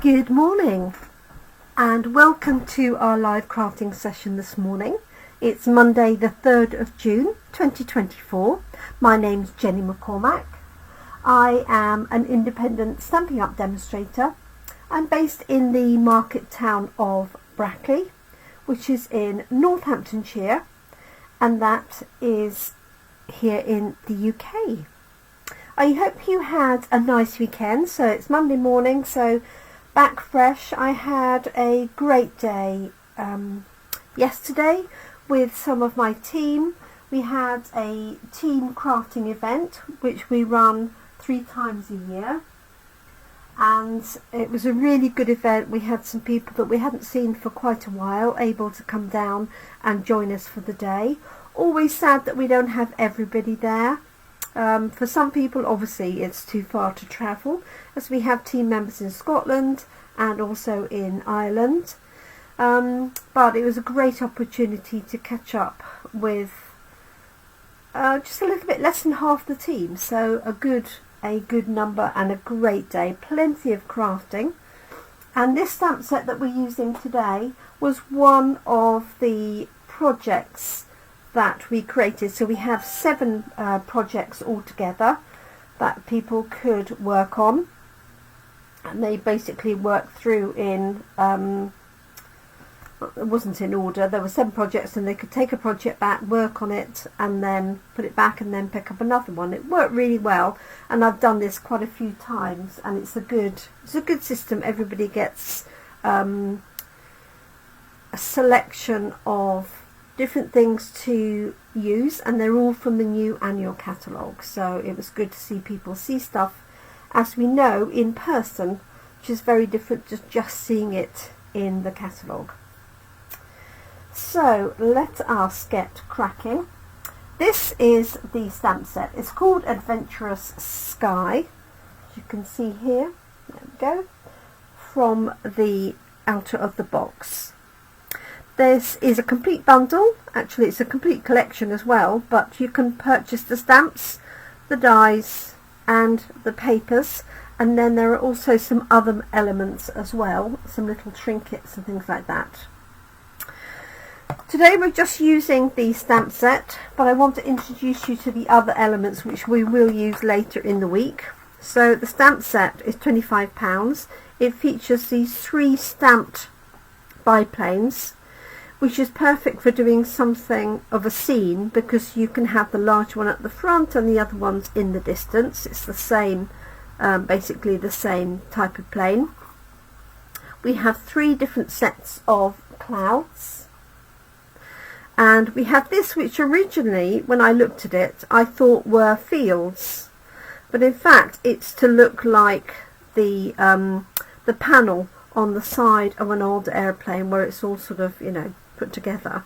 Good morning and welcome to our live crafting session this morning. It's Monday the 3rd of June 2024. My name's Jenny McCormack. I am an independent Stampin' Up demonstrator. I'm based in the market town of Brackley, which is in Northamptonshire, and that is here in the UK. I hope you had a nice weekend. So it's Monday morning, so back fresh. I had a great day yesterday with some of my team. We had a team crafting event which we run 3 times a year, and it was a really good event. We had some people that we hadn't seen for quite a while able to come down and join us for the day. Always sad that we don't have everybody there. For some people obviously it's too far to travel, as we have team members in Scotland and also in Ireland, but it was a great opportunity to catch up with just a little bit less than half the team, so a good number and a great day, plenty of crafting. And this stamp set that we're using today was one of the projects that we created. So we have 7 projects altogether that people could work on, and they basically work through in it wasn't in order. There were 7 projects and they could take a project back, work on it, and then put it back and then pick up another one. It worked really well, and I've done this quite a few times, and it's a good system. Everybody gets a selection of different things to use, and they're all from the new annual catalogue, so it was good to see people see stuff, as we know, in person, which is very different to just seeing it in the catalogue. So let us get cracking. This is the stamp set. It's called Adventurous Sky, as you can see here. There we go, from the outer of the box. This is a complete bundle. Actually, it's a complete collection as well, but you can purchase the stamps, the dies and the papers, and then there are also some other elements as well, some little trinkets and things like that. Today we're just using the stamp set, but I want to introduce you to the other elements which we will use later in the week. So the stamp set is £25. It features these 3 stamped biplanes, which is perfect for doing something of a scene, because you can have the large one at the front and the other ones in the distance. It's the same, basically the same type of plane. We have 3 different sets of clouds, and we have this, which originally, when I looked at it, I thought were fields, but in fact it's to look like the panel on the side of an old airplane, where it's all sort of, you know, put together.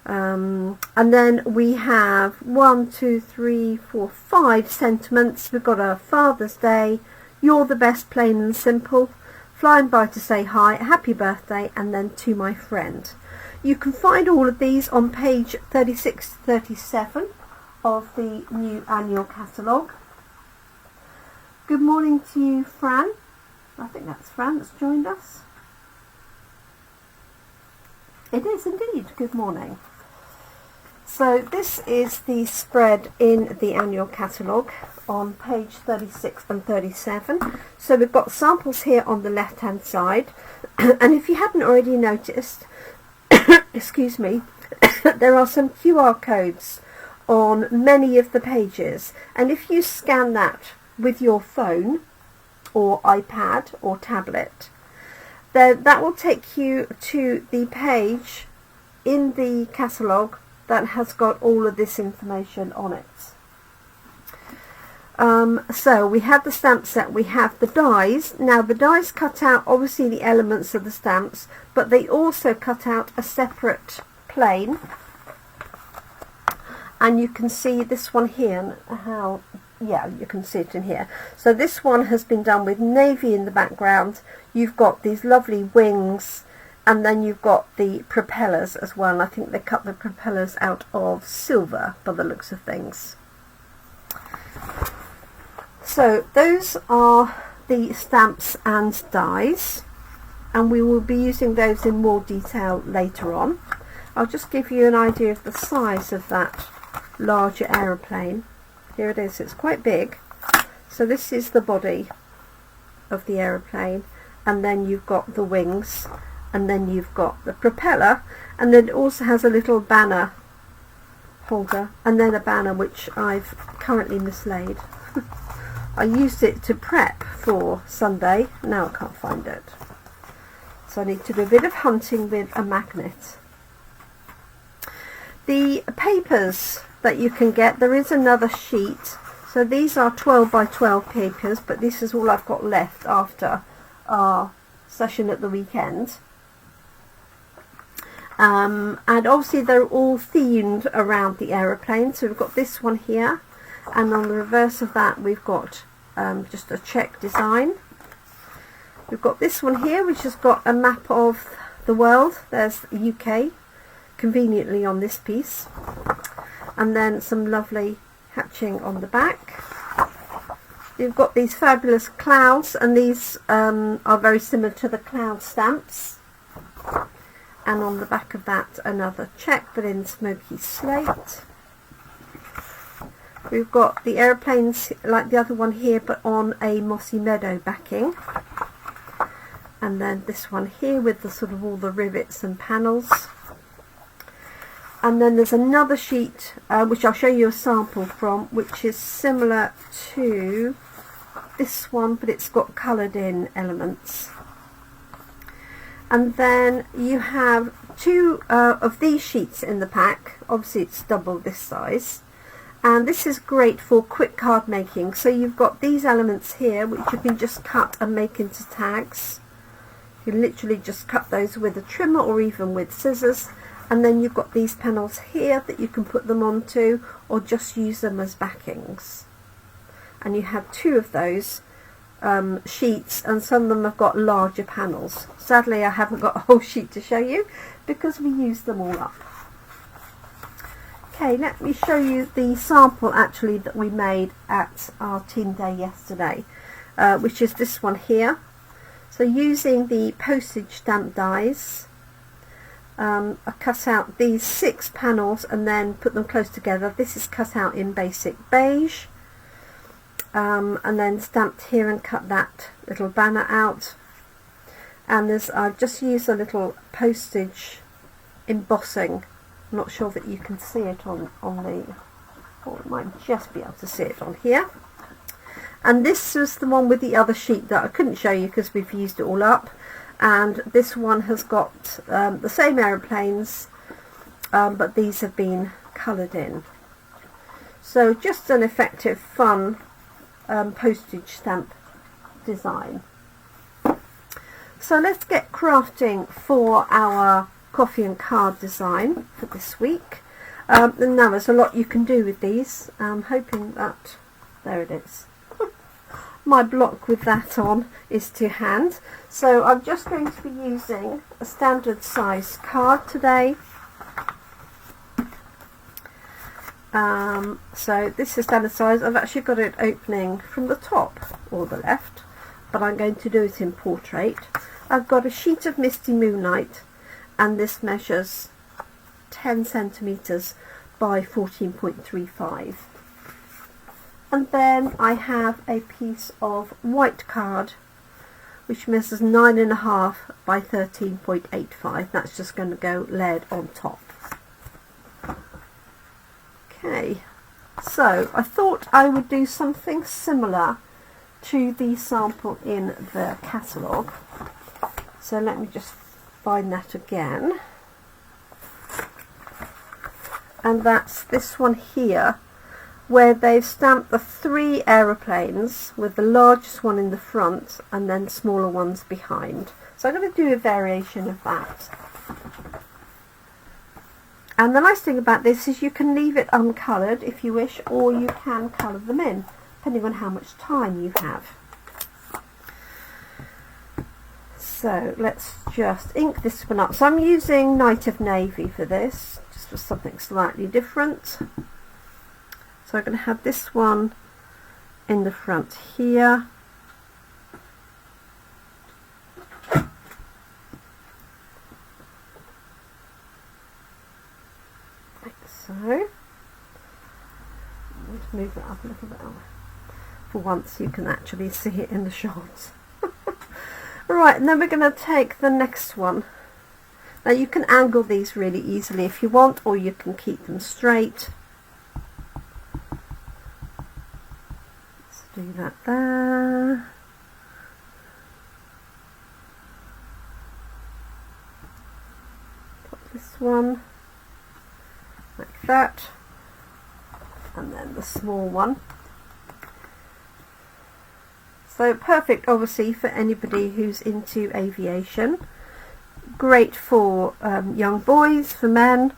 And then we have 1, 2, 3, 4, 5 sentiments. We've got a Father's Day, you're the best, plain and simple, flying by to say hi, happy birthday, and then to my friend. You can find all of these on page 36 to 37 of the new annual catalogue. Good morning to you, Fran. I think that's Fran that's joined us. It is indeed. Good morning. So this is the spread in the annual catalogue on page 36 and 37. So we've got samples here on the left hand side, and if you hadn't already noticed, excuse me, there are some QR codes on many of the pages, and if you scan that with your phone or iPad or tablet, then that will take you to the page in the catalogue that has got all of this information on it. So we have the stamp set, we have the dies. Now the dies cut out obviously the elements of the stamps, but they also cut out a separate plane, and you can see this one here, how, yeah, you can see it in here. So this one has been done with navy in the background. You've got these lovely wings, and then you've got the propellers as well, and I think they cut the propellers out of silver by the looks of things. So those are the stamps and dies, and we will be using those in more detail later on. I'll just give you an idea of the size of that larger aeroplane. Here it is, it's quite big. So this is the body of the aeroplane, and then you've got the wings, and then you've got the propeller, and then it also has a little banner holder, and then a banner which I've currently mislaid. I used it to prep for Sunday, now I can't find it. So I need to do a bit of hunting with a magnet. The papers that you can get, there is another sheet. So these are 12 by 12 papers, but this is all I've got left after our session at the weekend. And obviously they're all themed around the aeroplane. So we've got this one here, and on the reverse of that we've got just a check design. We've got this one here which has got a map of the world. There's the UK conveniently on this piece, and then some lovely hatching on the back. You've got these fabulous clouds, and these are very similar to the cloud stamps, and on the back of that another check but in smoky slate. We've got the aeroplanes like the other one here but on a mossy meadow backing, and then this one here with the sort of all the rivets and panels. And then there's another sheet which I'll show you a sample from, which is similar to this one, but it's got coloured in elements. And then you have two of these sheets in the pack. Obviously it's double this size, and this is great for quick card making. So you've got these elements here which you can just cut and make into tags. You can literally just cut those with a trimmer or even with scissors. And then you've got these panels here that you can put them onto, or just use them as backings. And you have two of those sheets, and some of them have got larger panels. Sadly I haven't got a whole sheet to show you because we used them all up. Okay, let me show you the sample actually that we made at our team day yesterday, which is this one here. So using the postage stamp dies, I cut out these 6 panels and then put them close together. This is cut out in basic beige, and then stamped here and cut that little banner out. And I've just used a little postage embossing. I'm not sure that you can see it on the, or you might just be able to see it on here. And this was the one with the other sheet that I couldn't show you because we've used it all up. And this one has got the same aeroplanes, but these have been coloured in. So just an effective, fun postage stamp design. So let's get crafting for our coffee and card design for this week. And now there's a lot you can do with these. I'm hoping that, there it is. My block with that on is to hand. So I'm just going to be using a standard size card today. So this is standard size. I've actually got it opening from the top or the left, but I'm going to do it in portrait. I've got a sheet of Misty Moonlight, and this measures 10 centimetres by 14.35. And then I have a piece of white card which measures 9.5 by 13.85. That's just going to go layered on top. Okay, so I thought I would do something similar to the sample in the catalogue. So let me just find that again. And that's this one here, where they've stamped the 3 aeroplanes with the largest one in the front and then smaller ones behind. So I'm going to do a variation of that. And the nice thing about this is you can leave it uncoloured if you wish, or you can colour them in, depending on how much time you have. So let's just ink this one up. So I'm using Night of Navy for this, just for something slightly different. So I'm going to have this one in the front here, so. Let's move it up a little bit. For once you can actually see it in the shots. Right, and then we're going to take the next one. Now you can angle these really easily if you want, or you can keep them straight. Let's do that there. Put this one like that, and then the small one. So perfect obviously for anybody who's into aviation. Great for young boys, for men.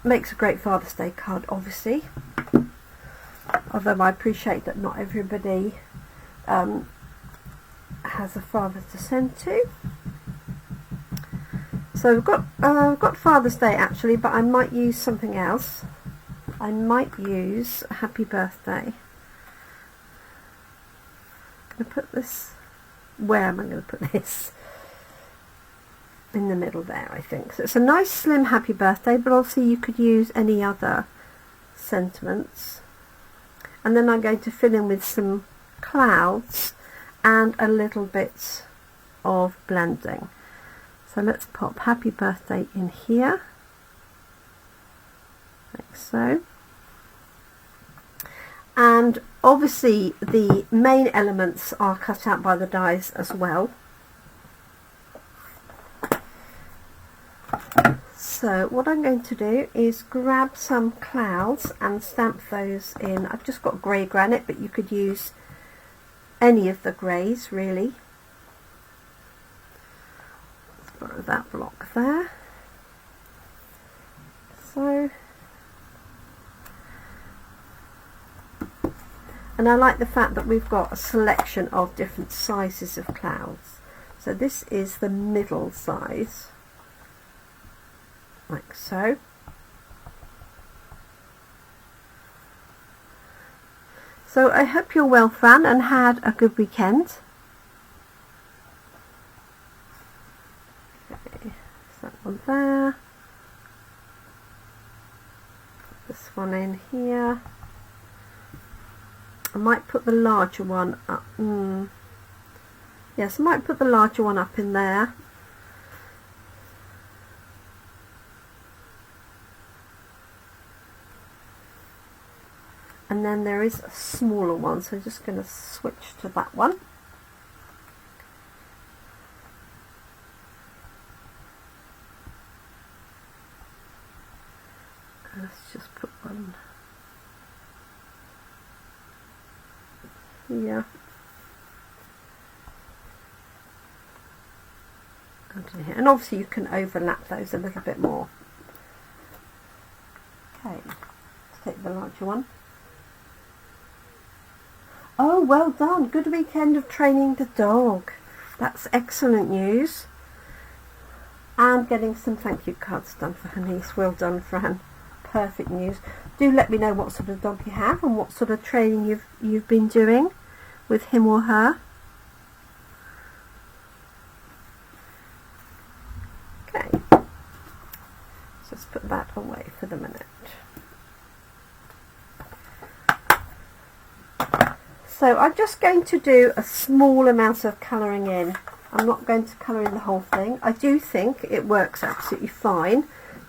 Makes a great Father's Day card obviously. Although I appreciate that not everybody has a father to send to. So we've got Father's Day actually, but I might use something else. I might use a happy birthday. I'm going to put this, where am I going to put this? In the middle there, I think. So it's a nice slim happy birthday, but also you could use any other sentiments. And then I'm going to fill in with some clouds and a little bit of blending. So let's pop happy birthday in here, like so. And obviously the main elements are cut out by the dies as well. So what I'm going to do is grab some clouds and stamp those in. I've just got grey granite, but you could use any of the greys really. Let's borrow that block there. So, and I like the fact that we've got a selection of different sizes of clouds. So this is the middle size, like so. So I hope you're well fed and had a good weekend. Okay, so that one there. Put this one in here. I might put the larger one up. Yes, I might put the larger one up in there. And then there is a smaller one, so I'm just going to switch to that one. Let's just put one here. And obviously you can overlap those a little bit more. Okay, let's take the larger one. Oh, well done. Good weekend of training the dog. That's excellent news. And getting some thank you cards done for her niece. Well done, Fran. Perfect news. Do let me know what sort of dog you have and what sort of training you've been doing with him or her. Okay. So let's put that away for the minute. So I'm just going to do a small amount of colouring in. I'm not going to colour in the whole thing. I do think it works absolutely fine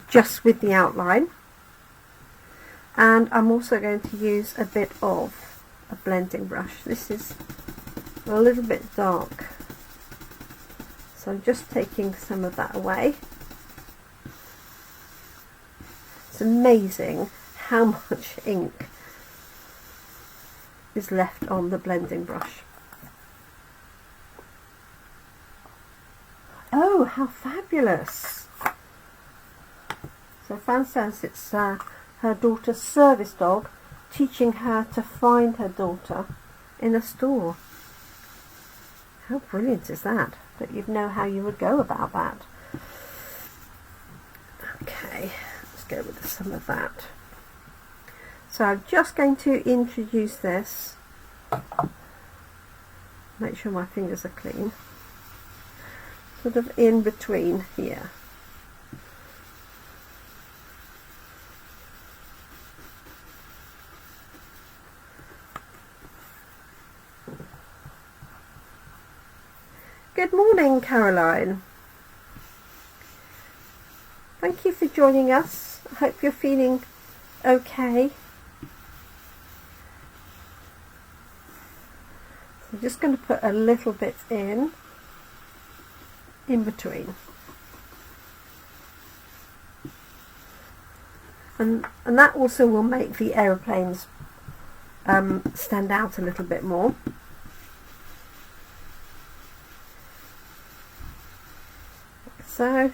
just with the outline. And I'm also going to use a bit of a blending brush. This is a little bit dark, so I'm just taking some of that away. It's amazing how much ink is left on the blending brush. Oh, how fabulous! So Fran says it's her daughter's service dog, teaching her to find her daughter in a store. How brilliant is that? Don't you know how you would go about that? Okay, let's go with some of that. So I'm just going to introduce this. Make sure my fingers are clean. sort of in between here. Good morning, Caroline. Thank you for joining us. I hope you're feeling okay. So I'm just going to put a little bit in between. And that also will make the aeroplanes stand out a little bit more. So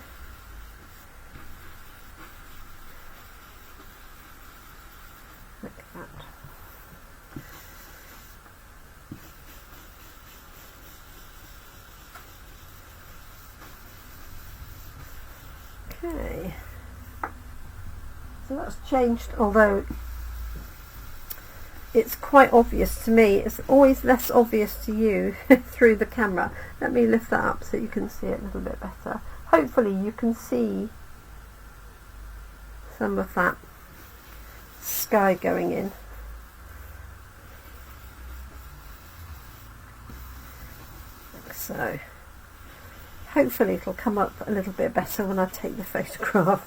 like that. Okay, so that's changed, although it's quite obvious to me. It's always less obvious to you through the camera. Let me lift that up so you can see it a little bit better. Hopefully you can see some of that sky going in. Like so. Hopefully it'll come up a little bit better when I take the photograph.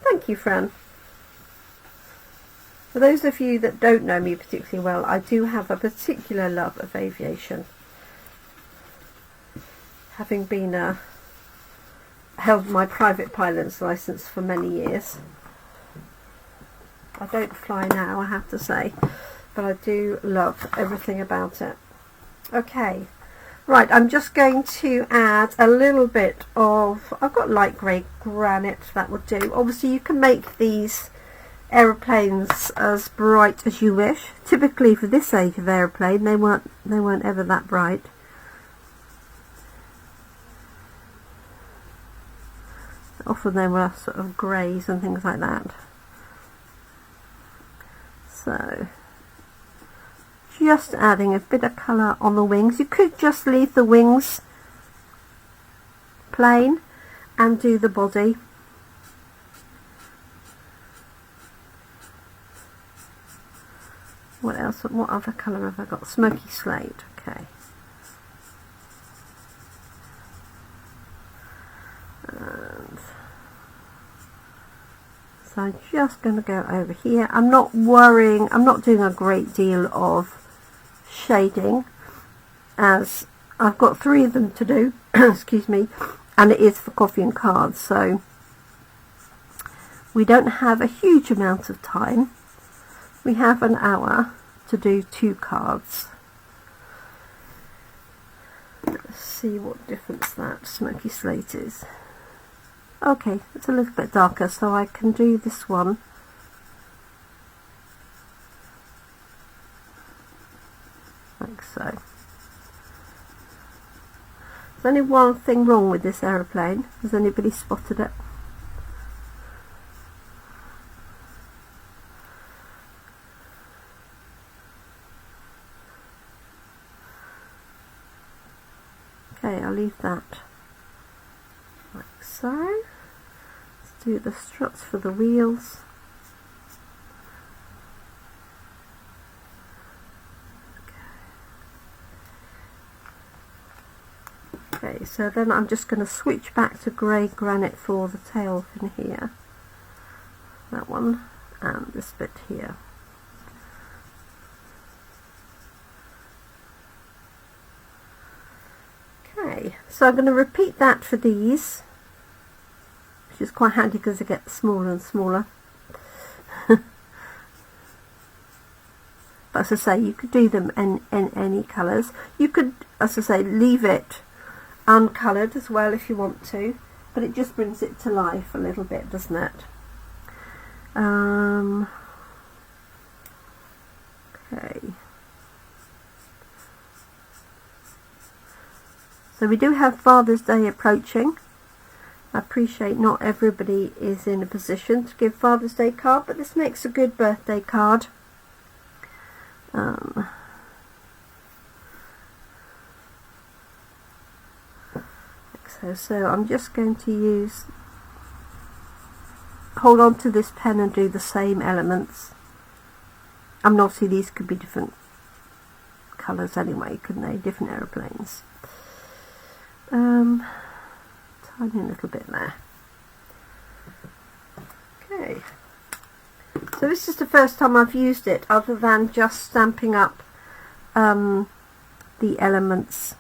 Thank you, Fran. For those of you that don't know me particularly well, I do have a particular love of aviation. Having been held my private pilot's license for many years. I don't fly now, I have to say, but I do love everything about it. Okay, right, I'm just going to add a little bit of, I've got light grey granite, that would do. Obviously you can make these aeroplanes as bright as you wish. Typically for this age of aeroplane they weren't ever that bright. Often they were sort of greys and things like that. So just adding a bit of colour on the wings. You could just leave the wings plain and do the body. What else? What other colour have I got? Smoky slate. Okay. And so I'm just going to go over here. I'm not worrying, I'm not doing a great deal of shading, as I've got 3 of them to do, excuse me, and it is for coffee and cards, so we don't have a huge amount of time. We have an hour to do 2 cards. Let's see what difference that smoky slate is. Okay, it's a little bit darker, so I can do this one. Like so. There's only one thing wrong with this aeroplane. Has anybody spotted it? Okay, I'll leave that like so. Let's do the struts for the wheels. Okay, so then I'm just going to switch back to grey granite for the tail fin here. That one and this bit here. Okay, so I'm going to repeat that for these, which is quite handy because they get smaller and smaller. But as I say, you could do them in any colours. You could, as I say, leave it uncoloured as well if you want to, but it just brings it to life a little bit, doesn't it? Okay. So we do have Father's Day approaching. I appreciate not everybody is in a position to give Father's Day card, but this makes a good birthday card. Okay, so I'm just going to hold on to this pen and do the same elements. I mean, obviously these could be different colours anyway, couldn't they? Different aeroplanes. Tiny little bit there. Okay. So this is the first time I've used it, other than just stamping up the elements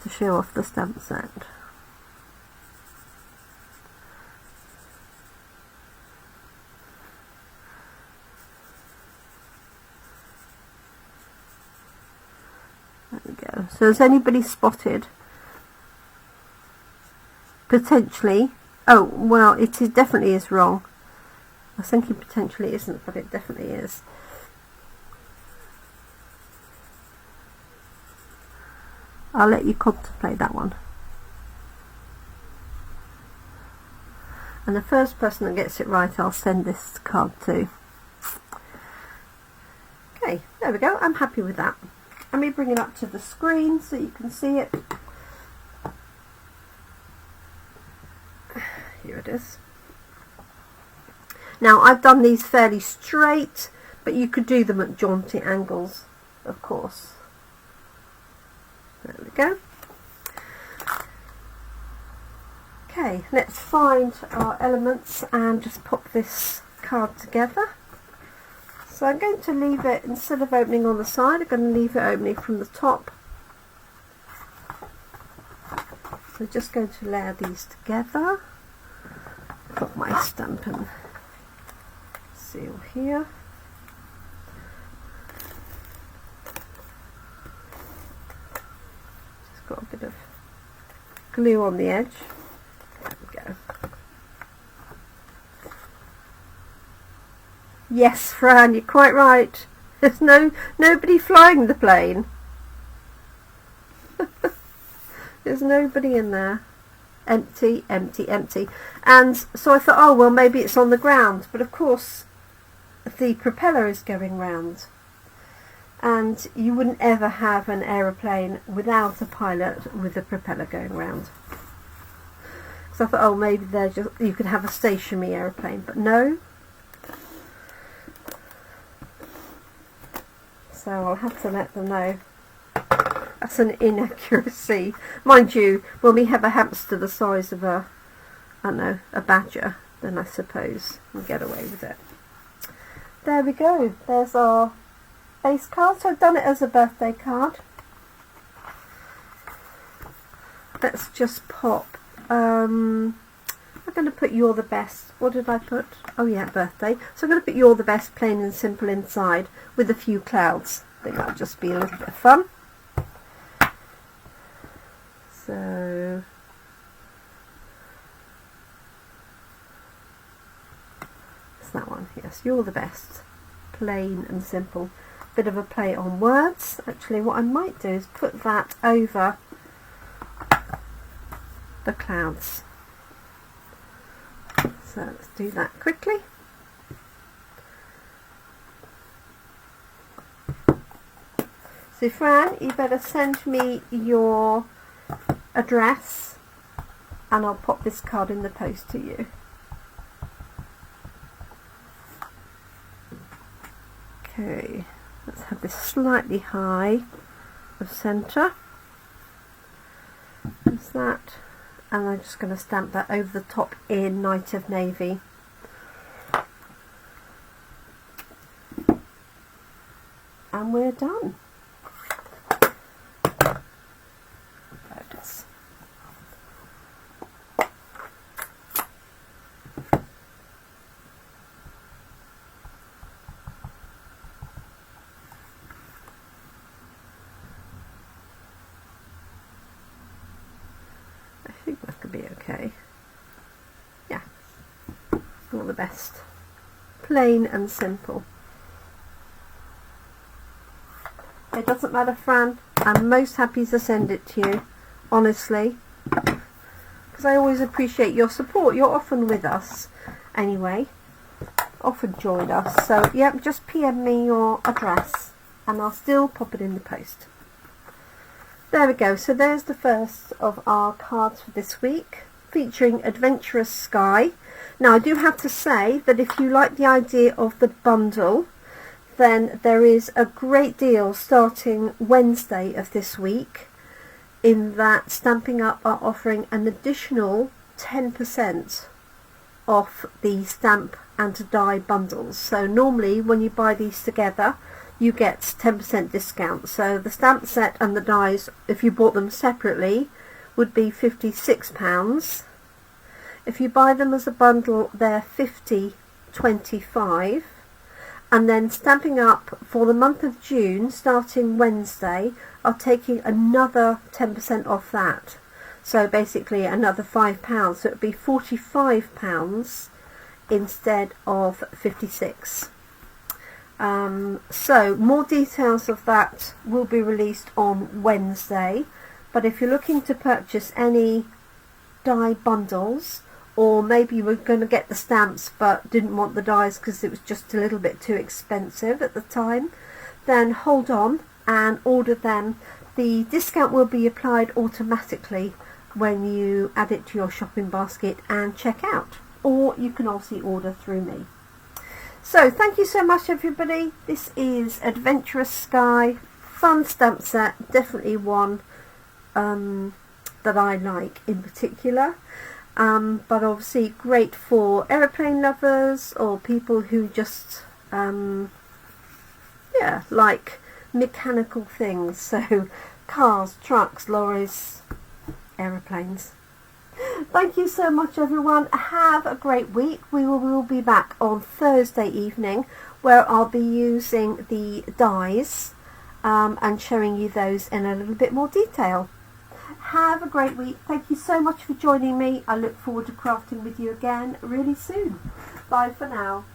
to show off the stamp set. There we go. So has anybody spotted potentially? Oh, well, it is definitely is wrong. I was thinking potentially isn't, but it definitely is. I'll let you contemplate that one. And the first person that gets it right, I'll send this card to. Okay, there we go. I'm happy with that. Let me bring it up to the screen so you can see it. Here it is. Now I've done these fairly straight, but you could do them at jaunty angles, of course. There we go. Okay, let's find our elements and just pop this card together. So I'm going to leave it, instead of opening on the side, I'm going to leave it opening from the top. So just going to layer these together. Put my Stampin' seal here. Just got a bit of glue on the edge. There we go. Yes, Fran, you're quite right. There's nobody flying the plane. There's nobody in there. Empty, empty, empty. And so I thought, oh well, maybe it's on the ground, but of course the propeller is going round, and you wouldn't ever have an aeroplane without a pilot with a propeller going round. So I thought, oh, maybe they're just, you could have a stationary aeroplane, but no. So I'll have to let them know. That's an inaccuracy. Mind you, when we have a hamster the size of a, I don't know, a badger, then I suppose we'll get away with it. There we go. There's our base card. So I've done it as a birthday card. Let's just pop. I'm going to put "You're the Best." What did I put? Oh yeah, birthday. So I'm going to put "You're the Best" plain and simple inside with a few clouds. I think that'll just be a little bit of fun. So it's that one. Yes, "You're the best." Plain and simple. Bit of a play on words. Actually, what I might do is put that over the clouds. So let's do that quickly. So Fran, you better send me your address and I'll pop this card in the post to you. Okay, let's have this slightly high of centre. There's that. And I'm just going to stamp that over the top in Night of Navy. And we're done. There it is. I think that could be okay. Yeah, all the best. Plain and simple. It doesn't matter, Fran. I'm most happy to send it to you, honestly, because I always appreciate your support. You're often with us anyway, often join us. So yeah, just PM me your address and I'll still pop it in the post. There we go, so there's the first of our cards for this week, featuring Adventurous Sky. Now I do have to say that if you like the idea of the bundle, then there is a great deal starting Wednesday of this week, in that Stampin' Up are offering an additional 10% off the stamp and die bundles. So normally when you buy these together you get 10% discount. So the stamp set and the dies, if you bought them separately, would be £56. If you buy them as a bundle, they're £50.25. And then Stampin' Up for the month of June, starting Wednesday, are taking another 10% off that. So basically another £5. So it would be £45 instead of £56. So more details of that will be released on Wednesday, but if you're looking to purchase any die bundles, or maybe you were going to get the stamps but didn't want the dies because it was just a little bit too expensive at the time, then hold on and order them. The discount will be applied automatically when you add it to your shopping basket and check out, or you can also order through me. So thank you so much everybody. This is Adventurous Sky, fun stamp set, definitely one that I like in particular, but obviously great for aeroplane lovers or people who just like mechanical things, so cars, trucks, lorries, aeroplanes. Thank you so much everyone. Have a great week. We will be back on Thursday evening, where I'll be using the dies and showing you those in a little bit more detail. Have a great week. Thank you so much for joining me. I look forward to crafting with you again really soon. Bye for now.